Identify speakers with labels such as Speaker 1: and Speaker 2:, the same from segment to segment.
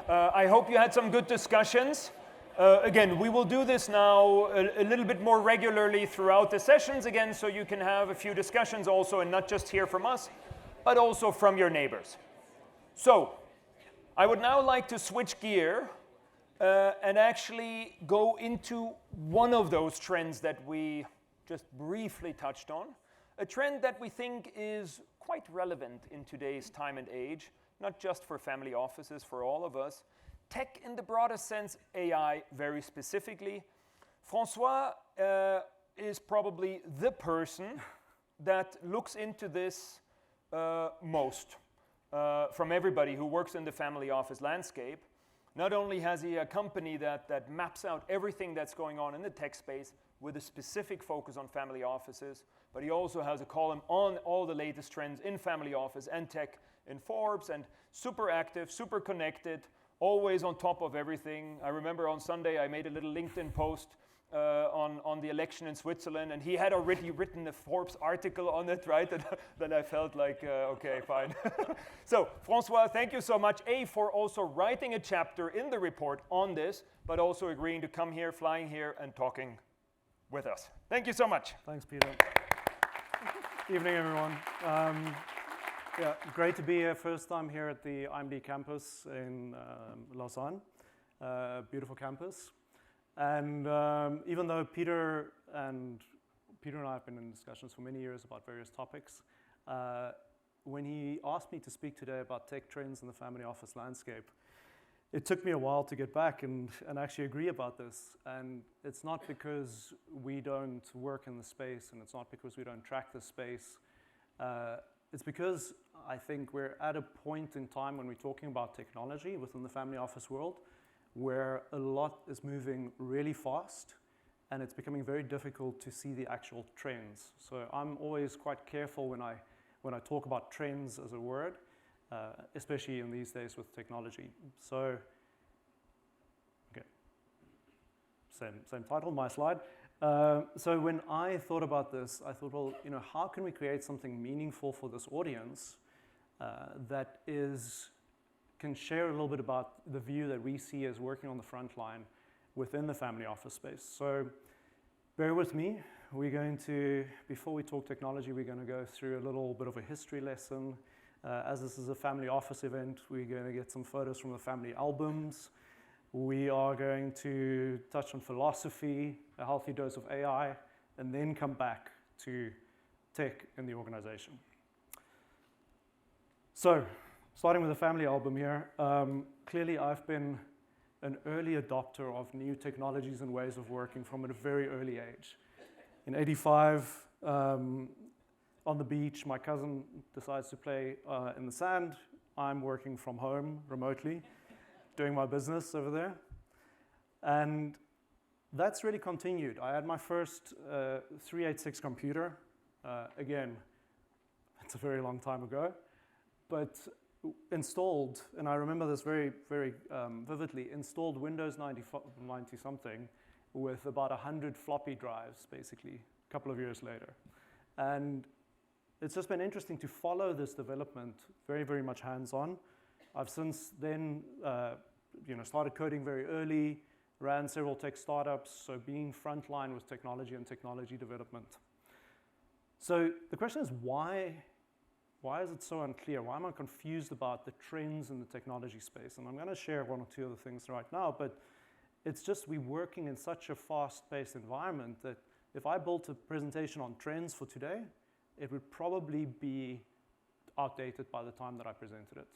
Speaker 1: I hope you had some good discussions. Again, we will do this now a little bit more regularly throughout the sessions again, so you can have a few discussions also, and not just hear from us, but also from your neighbors. So, I would now like to switch gear and actually go into one of those trends that we just briefly touched on, a trend that we think is quite relevant in today's time and age, not just for family offices, for all of us. Tech in the broadest sense, AI very specifically. Francois is probably the person that looks into this most from everybody who works in the family office landscape. Not only has he a company that maps out everything that's going on in the tech space with a specific focus on family offices, but he also has a column on all the latest trends in family office and tech in Forbes, and super active, super connected, always on top of everything. I remember on Sunday I made a little LinkedIn post on the election in Switzerland, and he had already written a Forbes article on it, right? Then I felt like, okay, fine. So, Francois, thank you so much, for also writing a chapter in the report on this, but also agreeing to come here, flying here, and talking with us. Thank you so much.
Speaker 2: Thanks, Peter. Evening, everyone. Yeah, great to be here. First time here at the IMD campus in Lausanne. Beautiful campus. And even though Peter and I have been in discussions for many years about various topics, when he asked me to speak today about tech trends in the family office landscape, it took me a while to get back and actually agree about this. And it's not because we don't work in the space, and it's not because we don't track the space. It's because I think we're at a point in time when we're talking about technology within the family office world where a lot is moving really fast, and it's becoming very difficult to see the actual trends. So I'm always quite careful when I talk about trends as a word, especially in these days with technology. So, okay, same title, my slide. So when I thought about this, I thought, well, how can we create something meaningful for this audience that can share a little bit about the view that we see as working on the front line within the family office space. So bear with me. We're going to, before we talk technology, we're going to go through a little bit of a history lesson. As this is a family office event, we're going to get some photos from the family albums. We are going to touch on philosophy, a healthy dose of AI, and then come back to tech in the organization. So, starting with the family album here, clearly I've been an early adopter of new technologies and ways of working from a very early age. In '85, on the beach, my cousin decides to play in the sand. I'm working from home remotely, doing my business over there. And that's really continued. I had my first 386 computer. Again, it's a very long time ago, but installed, and I remember this very, very vividly, installed Windows 90-something with about 100 floppy drives, basically, a couple of years later. And it's just been interesting to follow this development very, very much hands-on. I've since then started coding very early, ran several tech startups, so being frontline with technology and technology development. So the question is, why is it so unclear? Why am I confused about the trends in the technology space? And I'm going to share one or two other things right now, but it's just we're working in such a fast-paced environment that if I built a presentation on trends for today, it would probably be outdated by the time that I presented it.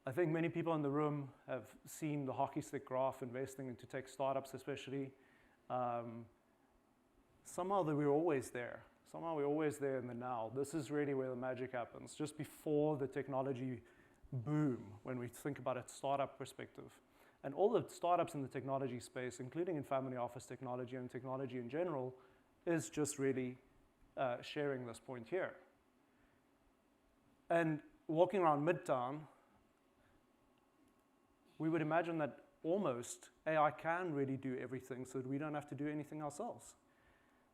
Speaker 2: I think many people in the room have seen the hockey stick graph investing into tech startups especially. Somehow we're always there. Somehow we're always there in the now. This is really where the magic happens, just before the technology boom, when we think about a startup perspective. And all the startups in the technology space, including in family office technology and technology in general, is just really sharing this point here. And walking around Midtown, we would imagine that almost AI can really do everything so that we don't have to do anything ourselves.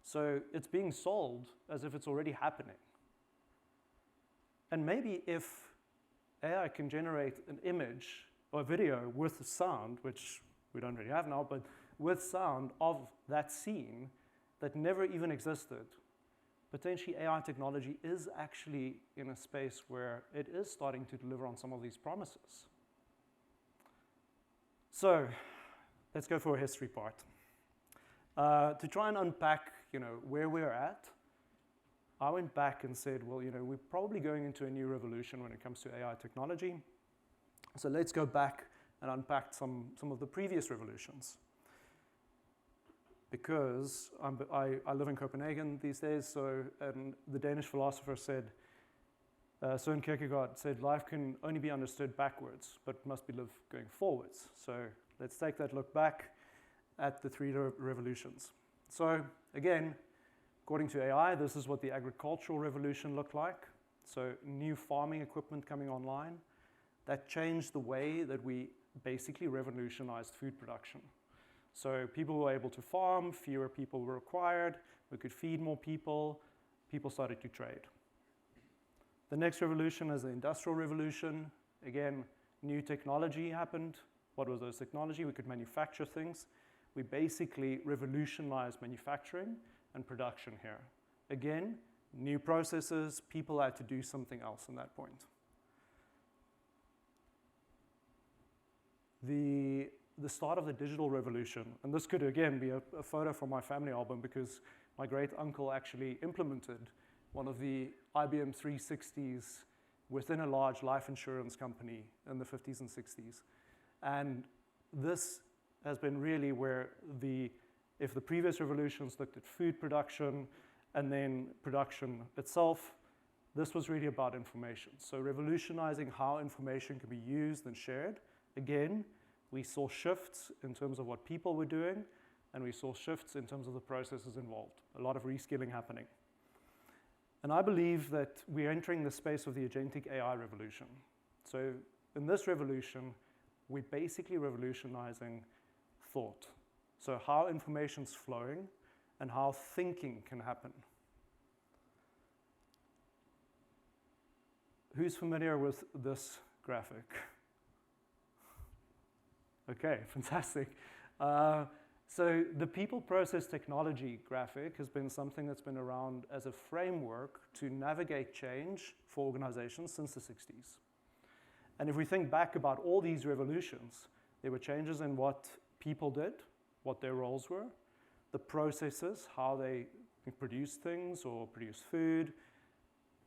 Speaker 2: So it's being sold as if it's already happening. And maybe if AI can generate an image or a video with sound, which we don't really have now, but with sound of that scene that never even existed. Potentially AI technology is actually in a space where it is starting to deliver on some of these promises. So let's go for a history part. To try and unpack, where we're at, I went back and said, well, we're probably going into a new revolution when it comes to AI technology. So let's go back and unpack some of the previous revolutions. Because I live in Copenhagen these days, and the Danish philosopher said, Søren Kierkegaard said, life can only be understood backwards, but must be lived going forwards. So let's take that look back at the three revolutions. So again, according to AI, this is what the agricultural revolution looked like. So new farming equipment coming online. That changed the way that we basically revolutionized food production. So people were able to farm, fewer people were required, we could feed more people started to trade. The next revolution is the Industrial Revolution. Again, new technology happened. What was those technology? We could manufacture things. We basically revolutionized manufacturing and production here. Again, new processes, people had to do something else in that point. The start of the digital revolution, and this could again be a photo from my family album because my great uncle actually implemented one of the IBM 360s within a large life insurance company in the 50s and 60s. And this has been really where if the previous revolutions looked at food production and then production itself, this was really about information. So revolutionizing how information can be used and shared. Again, we saw shifts in terms of what people were doing, and we saw shifts in terms of the processes involved. A lot of reskilling happening. And I believe that we're entering the space of the agentic AI revolution. So in this revolution, we're basically revolutionizing thought. So how information's flowing and how thinking can happen. Who's familiar with this graphic? Okay, fantastic. So the people process technology graphic has been something that's been around as a framework to navigate change for organizations since the 60s. And if we think back about all these revolutions, there were changes in what people did, what their roles were, the processes, how they produce things or produce food,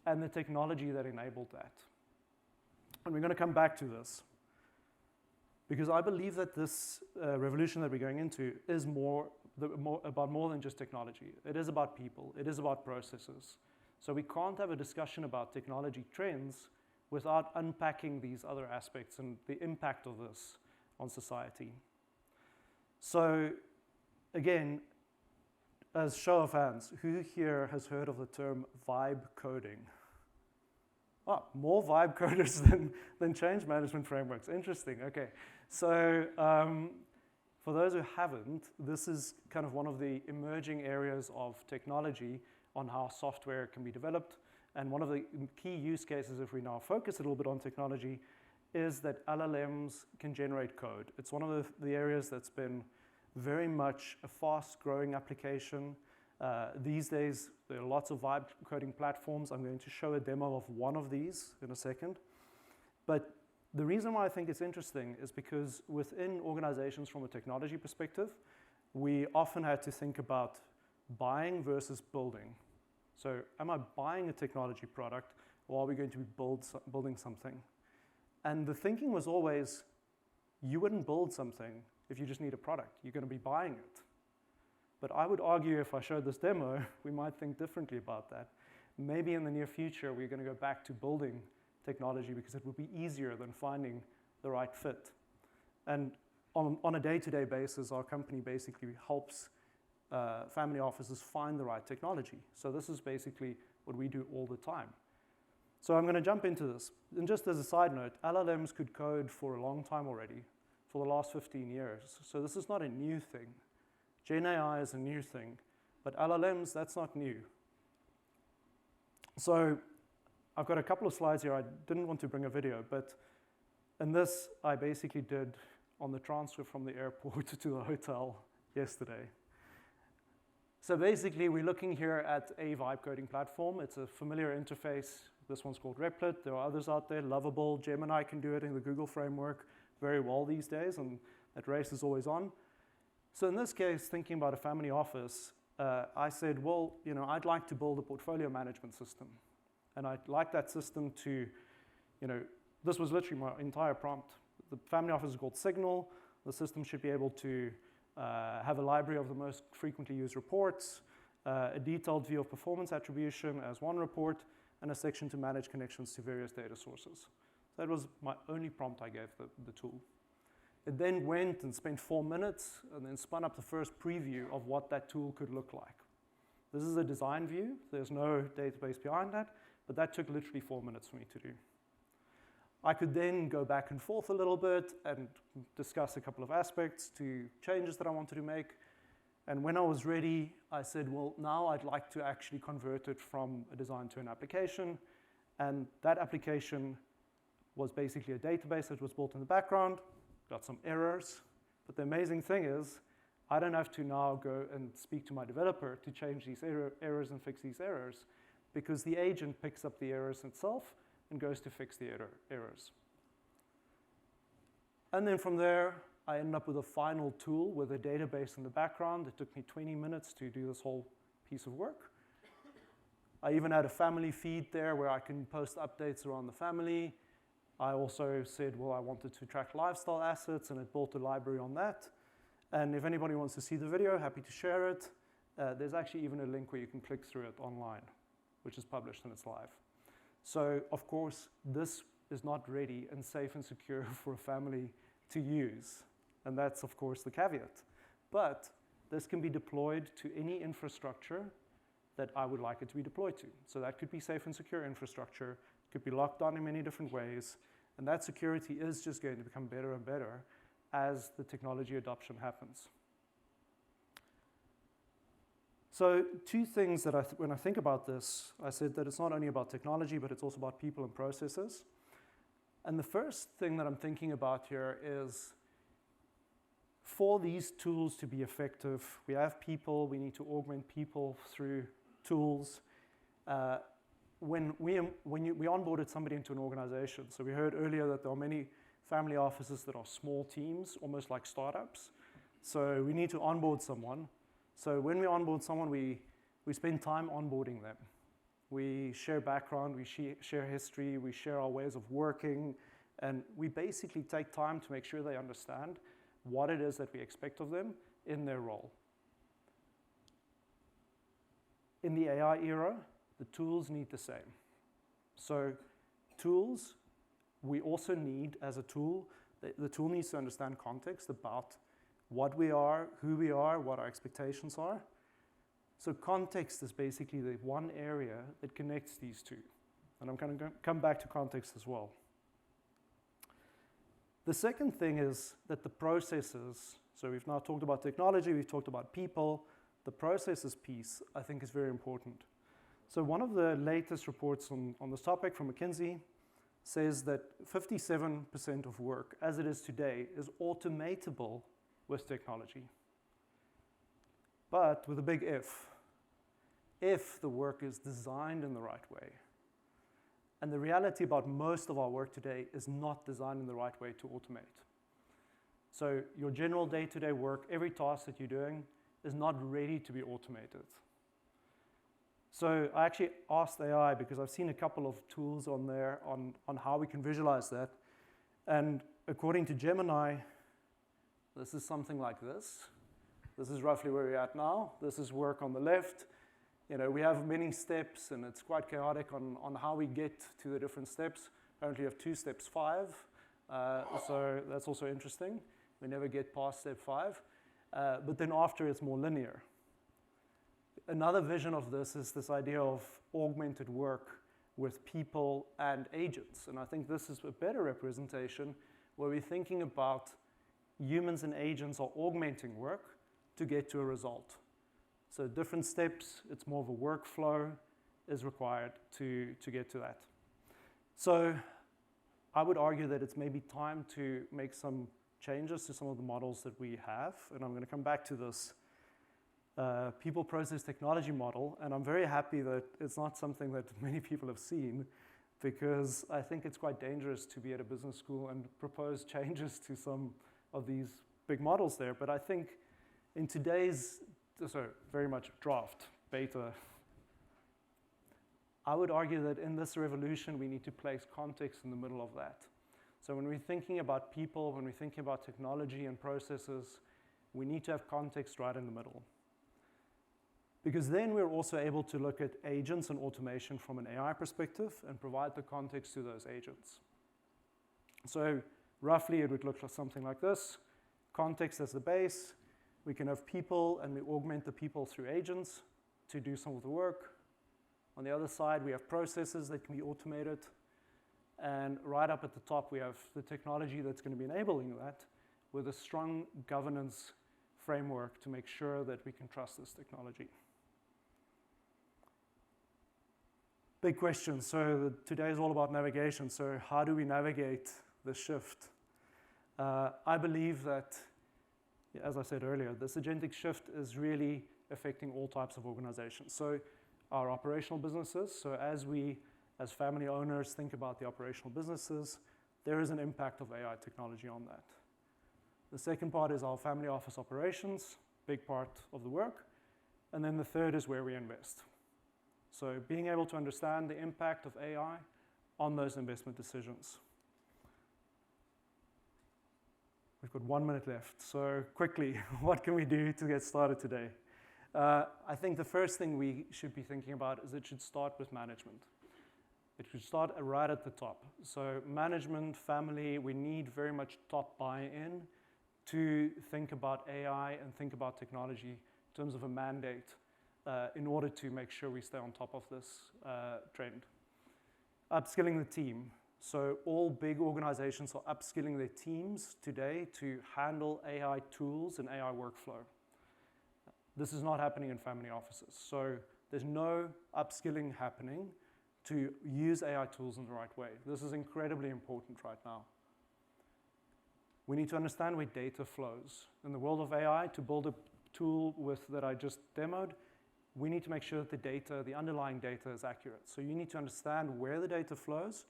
Speaker 2: and the technology that enabled that. And we're going to come back to this. Because I believe that this revolution that we're going into is about more than just technology. It is about people. It is about processes. So we can't have a discussion about technology trends without unpacking these other aspects and the impact of this on society. So again, as show of hands, who here has heard of the term vibe coding? Oh, more vibe coders than change management frameworks. Interesting, okay. So for those who haven't, this is kind of one of the emerging areas of technology on how software can be developed. And one of the key use cases, if we now focus a little bit on technology, is that LLMs can generate code. It's one of the areas that's been very much a fast-growing application. These days, there are lots of vibe coding platforms. I'm going to show a demo of one of these in a second. But the reason why I think it's interesting is because within organizations from a technology perspective, we often had to think about buying versus building. So am I buying a technology product, or are we going to be building something? And the thinking was always, you wouldn't build something if you just need a product. You're going to be buying it. But I would argue if I showed this demo, we might think differently about that. Maybe in the near future, we're going to go back to building technology because it would be easier than finding the right fit. And on a day-to-day basis, our company basically helps family offices find the right technology. So this is basically what we do all the time. So I'm going to jump into this. And just as a side note, LLMs could code for a long time already, for the last 15 years. So this is not a new thing. Gen AI is a new thing, but LLMs, that's not new. So I've got a couple of slides here. I didn't want to bring a video, but in this, I basically did on the transfer from the airport to the hotel yesterday. So basically, we're looking here at a vibe coding platform. It's a familiar interface. This one's called Replit. There are others out there. Lovable, Gemini can do it in the Google framework very well these days, and that race is always on. So in this case, thinking about a family office, I said, well, I'd like to build a portfolio management system. And I'd like that system to, this was literally my entire prompt. The family office is called Signal. The system should be able to have a library of the most frequently used reports, a detailed view of performance attribution as one report, and a section to manage connections to various data sources. That was my only prompt I gave the tool. It then went and spent 4 minutes and then spun up the first preview of what that tool could look like. This is a design view. There's no database behind that, but that took literally 4 minutes for me to do. I could then go back and forth a little bit and discuss a couple of aspects to changes that I wanted to make. And when I was ready, I said, well, now I'd like to actually convert it from a design to an application. And that application was basically a database that was built in the background, got some errors. But the amazing thing is, I don't have to now go and speak to my developer to change these errors and fix these errors, because the agent picks up the errors itself and goes to fix the errors. And then from there, I ended up with a final tool with a database in the background. It took me 20 minutes to do this whole piece of work. I even had a family feed there where I can post updates around the family. I also said, well, I wanted to track lifestyle assets, and it built a library on that. And if anybody wants to see the video, happy to share it. There's actually even a link where you can click through it online, which is published and it's live. So, of course, this is not ready and safe and secure for a family to use. And that's, of course, the caveat. But this can be deployed to any infrastructure that I would like it to be deployed to. So that could be safe and secure infrastructure, could be locked down in many different ways. And that security is just going to become better and better as the technology adoption happens. So 2 things that when I think about this, I said that it's not only about technology, but it's also about people and processes. And the first thing that I'm thinking about here is, for these tools to be effective, we have people, we need to augment people through tools. When we onboarded somebody into an organization, so we heard earlier that there are many family offices that are small teams, almost like startups. So we need to onboard someone. So when we onboard someone, we spend time onboarding them. We share background, we share history, we share our ways of working, and we basically take time to make sure they understand what it is that we expect of them in their role. In the AI era, the tools need the same. So tools, we also need as a tool, the tool needs to understand context about what we are, who we are, what our expectations are. So context is basically the one area that connects these two. And I'm going to come back to context as well. The second thing is that the processes, so we've now talked about technology, we've talked about people, the processes piece I think is very important. So one of the latest reports on this topic from McKinsey says that 57% of work as it is today is automatable with technology. But with a big if the work is designed in the right way. And the reality about most of our work today is not designed in the right way to automate. So your general day-to-day work, every task that you're doing is not ready to be automated. So I actually asked AI, because I've seen a couple of tools on there on how we can visualize that. And according to Gemini, this is something like this. This is roughly where we're at now. This is work on the left. We have many steps, and it's quite chaotic on how we get to the different steps. Apparently, we have 2 steps 5. So that's also interesting. We never get past step 5. But then after, it's more linear. Another vision of this is this idea of augmented work with people and agents. And I think this is a better representation where we're thinking about humans and agents are augmenting work to get to a result. So different steps, it's more of a workflow is required to get to that. So I would argue that it's maybe time to make some changes to some of the models that we have, and I'm going to come back to this people process technology model, and I'm very happy that it's not something that many people have seen, because I think it's quite dangerous to be at a business school and propose changes to some of these big models there. But I think in today's, very much draft, beta, I would argue that in this revolution, we need to place context in the middle of that. So when we're thinking about people, when we're thinking about technology and processes, we need to have context right in the middle. Because then we're also able to look at agents and automation from an AI perspective and provide the context to those agents. So roughly, it would look like something like this. Context as the base. We can have people, and we augment the people through agents to do some of the work. On the other side, we have processes that can be automated. And right up at the top, we have the technology that's going to be enabling that with a strong governance framework to make sure that we can trust this technology. Big question. So today is all about navigation. So how do we navigate the shift? I believe that, as I said earlier, this agentic shift is really affecting all types of organizations. So our operational businesses, so as we, as family owners, think about the operational businesses, there is an impact of AI technology on that. The second part is our family office operations, big part of the work. And then the third is where we invest. So being able to understand the impact of AI on those investment decisions. We've got 1 minute left. So quickly, what can we do to get started today? I think the first thing we should be thinking about is it should start with management. It should start right at the top. So management, family, we need very much top buy-in to think about AI and think about technology in terms of a mandate in order to make sure we stay on top of this trend. Upskilling the team. So all big organizations are upskilling their teams today to handle AI tools and AI workflow. This is not happening in family offices. So there's no upskilling happening to use AI tools in the right way. This is incredibly important right now. We need to understand where data flows. In the world of AI, to build a tool that I just demoed, we need to make sure that the data, the underlying data, is accurate. So you need to understand where the data flows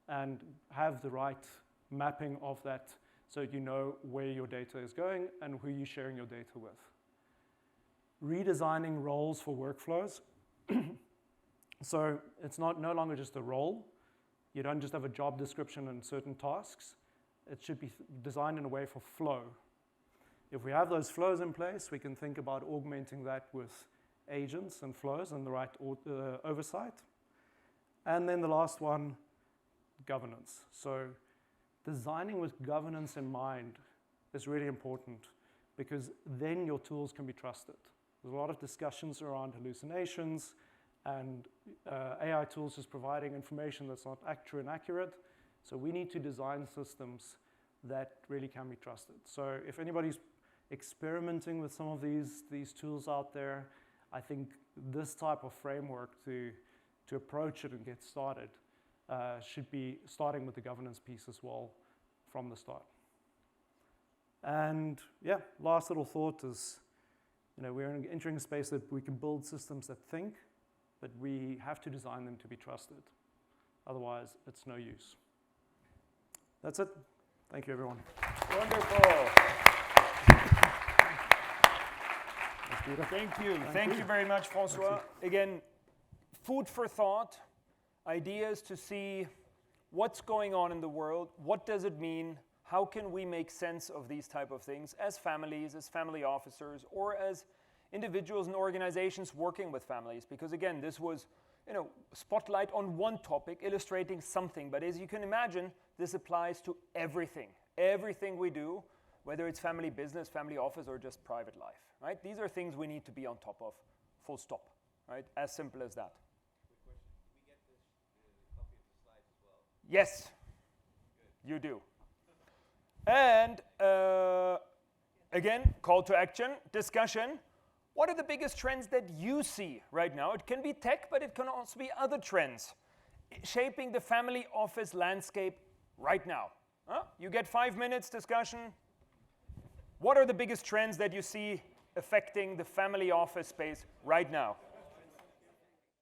Speaker 2: and have the right mapping of that so you know where your data is going and who you're sharing your data with. Redesigning roles for workflows. So it's no longer just a role. You don't just have a job description and certain tasks. It should be designed in a way for flow. If we have those flows in place, we can think about augmenting that with agents and flows and the right oversight. And then the last one, governance. So designing with governance in mind is really important because then your tools can be trusted. There's a lot of discussions around hallucinations and AI tools just providing information that's not true and accurate. So we need to design systems that really can be trusted. So if anybody's experimenting with some of these tools out there, I think this type of framework to approach it and get started should be starting with the governance piece as well from the start. And yeah, last little thought is, we're entering a space that we can build systems that think, but we have to design them to be trusted. Otherwise, it's no use. That's it. Thank you, everyone.
Speaker 1: Wonderful. Thank you. Thank you very much, Francois. Again, food for thought, ideas to see what's going on in the world, what does it mean, how can we make sense of these type of things as families, as family officers, or as individuals and organizations working with families. Because again, this was spotlight on one topic, illustrating something. But as you can imagine, this applies to everything. Everything we do, whether it's family business, family office, or just private life. Right? These are things we need to be on top of, full stop. Right? As simple as that.
Speaker 3: Quick question. Do we get the copy of the slides as well?
Speaker 1: Yes,
Speaker 3: Good.
Speaker 1: you do. And again, call to action, discussion. What are the biggest trends that you see right now? It can be tech, but it can also be other trends. shaping the family office landscape right now. You get 5 minutes discussion. What are the biggest trends that you see affecting the family office space right now?